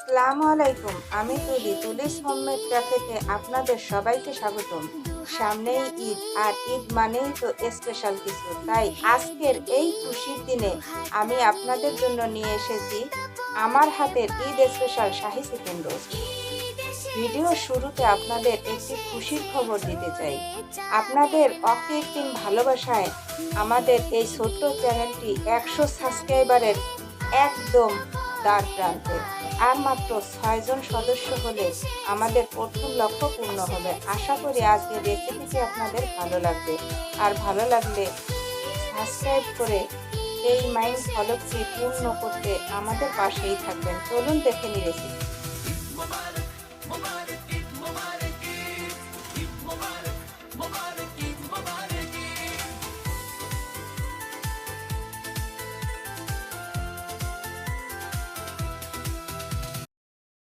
আসসালামু আলাইকুম। আমি তুলিস হোমমেড ক্যাফেতে আপনাদের সবাইকে স্বাগতম। সামনেই ঈদ, আর ঈদ মানেই তো স্পেশাল কিছু। তাই আজকের এই খুশির দিনে আমি আপনাদের জন্য নিয়ে এসেছি আমার হাতের ঈদ স্পেশাল শাহী চিকেন রোস্ট। ভিডিওর শুরুতে আপনাদের একটি খুশির খবর দিতে চাই। আপনাদের অকৃত্রিম ভালোবাসায় আমাদের এই ছোট্ট চ্যানেলটি ১০০ সাবস্ক্রাইবারের একদম দ্বারপ্রান্তে। আর মাত্র ৬ জন সদস্য হলে আমাদের প্রথম লক্ষ্য পূর্ণ হবে। আশা করি আজকের রেসিপিটি আপনাদের ভালো লাগবে। আর ভালো লাগলে সাবস্ক্রাইব করে এই মাইন্ড ফলকটি পূর্ণ করতে আমাদের পাশেই থাকবেন। চলুন দেখে নিই রেসিপি।